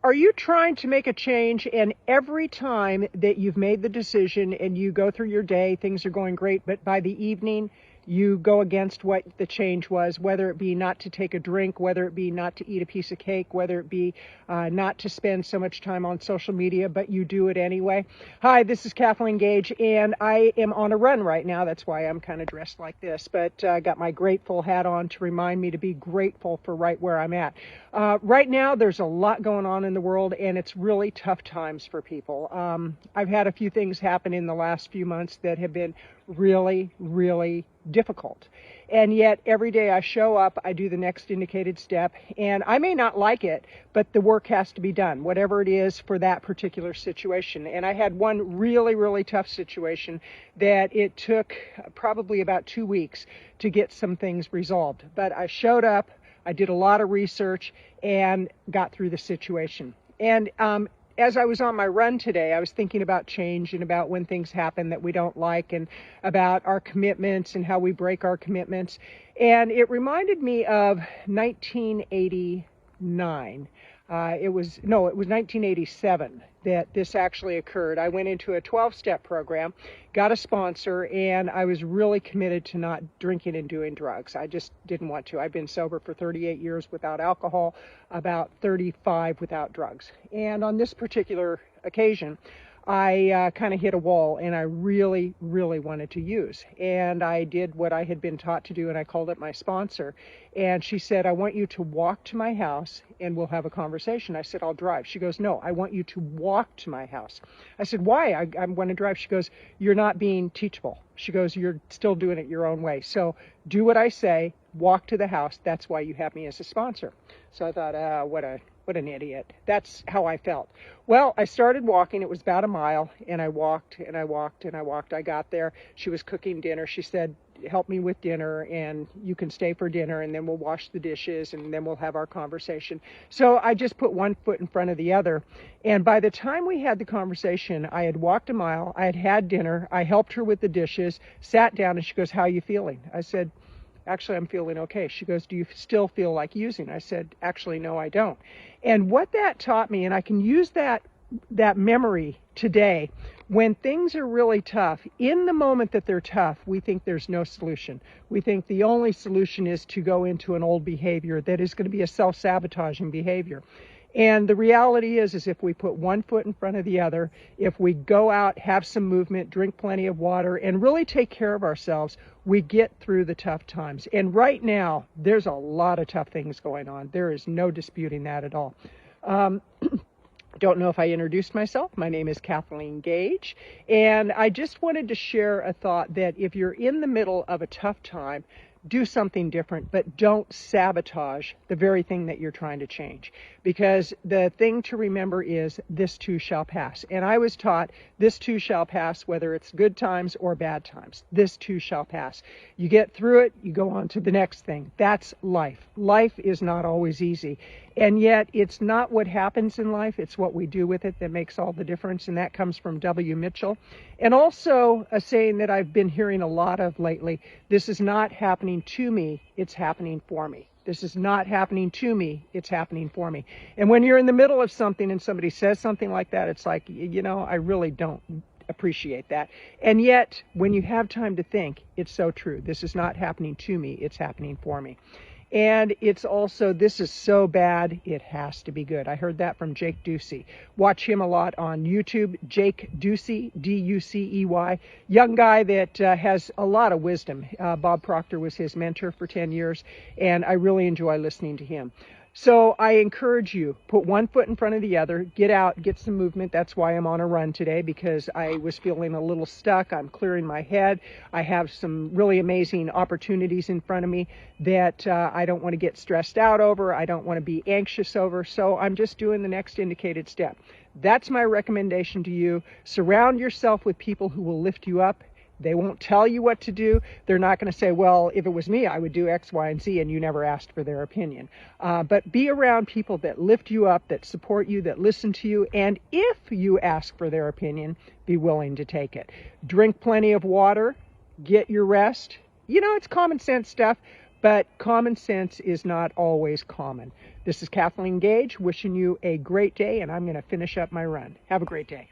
Are you trying to make a change, and every time that you've made the decision and you go through your day, things are going great, but by the evening you go against what the change was, whether it be not to take a drink, whether it be not to eat a piece of cake, whether it be not to spend so much time on social media, but you do it anyway? Hi, this is Kathleen Gage, and I am on a run right now. That's why I'm kind of dressed like this, but I got my grateful hat on to remind me to be grateful for right where I'm at. Right now, there's a lot going on in the world, and it's really tough times for people. I've had a few things happen in the last few months that have been really, really difficult. And yet every day I show up, I do the next indicated step, and I may not like it, but the work has to be done, whatever it is for that particular situation. And I had one really, really tough situation that it took probably about 2 weeks to get some things resolved. But I showed up, I did a lot of research, and got through the situation. And as I was on my run today, I was thinking about change and about when things happen that we don't like, and about our commitments and how we break our commitments. And it reminded me of 1989. It was 1987 that this actually occurred. I went into a 12-step program, got a sponsor, and I was really committed to not drinking and doing drugs. I just didn't want to. I've been sober for 38 years without alcohol, about 35 without drugs. And on this particular occasion, I kind of hit a wall, and I really, really wanted to use. And I did what I had been taught to do, and I called up my sponsor. And she said, I want you to walk to my house, and we'll have a conversation. I said, I'll drive. She goes, no, I want you to walk to my house. I said, why? I want to drive. She goes, you're not being teachable. She goes, you're still doing it your own way. So do what I say, walk to the house. That's why you have me as a sponsor. So I thought, what an idiot. That's how I felt. Well, I started walking. It was about a mile, and I walked and I walked and I walked. I got there. She was cooking dinner. She said, help me with dinner, and you can stay for dinner, and then we'll wash the dishes, and then we'll have our conversation. So I just put one foot in front of the other. And by the time we had the conversation, I had walked a mile. I had had dinner. I helped her with the dishes, sat down, and she goes, how are you feeling? I said, actually, I'm feeling okay. She goes, do you still feel like using? I said, actually, no, I don't. And what that taught me, and I can use that memory today, when things are really tough, in the moment that they're tough, we think there's no solution. We think the only solution is to go into an old behavior that is going to be a self-sabotaging behavior. And the reality is if we put one foot in front of the other, if we go out, have some movement, drink plenty of water, and really take care of ourselves, we get through the tough times. And right now, there's a lot of tough things going on. There is no disputing that at all. Don't know if I introduced myself. My name is Kathleen Gage, and I just wanted to share a thought that if you're in the middle of a tough time, do something different, but don't sabotage the very thing that you're trying to change. Because the thing to remember is this too shall pass. And I was taught this too shall pass, whether it's good times or bad times. This too shall pass. You get through it, you go on to the next thing. That's life. Life is not always easy. And yet it's not what happens in life, it's what we do with it that makes all the difference. And that comes from W. Mitchell. And also a saying that I've been hearing a lot of lately, this is not happening to me, it's happening for me. This is not happening to me, it's happening for me. And when you're in the middle of something and somebody says something like that, it's like, you know, I really don't appreciate that. And yet, when you have time to think, it's so true. This is not happening to me, it's happening for me. And it's also, this is so bad, it has to be good. I heard that from Jake Ducey. Watch him a lot on YouTube. Jake Ducey, D-U-C-E-Y. Young guy that has a lot of wisdom. Bob Proctor was his mentor for 10 years, and I really enjoy listening to him. So I encourage you, put one foot in front of the other, get out, get some movement. That's why I'm on a run today, because I was feeling a little stuck. I'm clearing my head. I have some really amazing opportunities in front of me that I don't want to get stressed out over. I don't want to be anxious over. So I'm just doing the next indicated step. That's my recommendation to you. Surround yourself with people who will lift you up. They won't tell you what to do. They're not going to say, well, if it was me, I would do X, Y, and Z, and you never asked for their opinion. But be around people that lift you up, that support you, that listen to you, and if you ask for their opinion, be willing to take it. Drink plenty of water, get your rest. You know, it's common sense stuff, but common sense is not always common. This is Kathleen Gage wishing you a great day, and I'm going to finish up my run. Have a great day.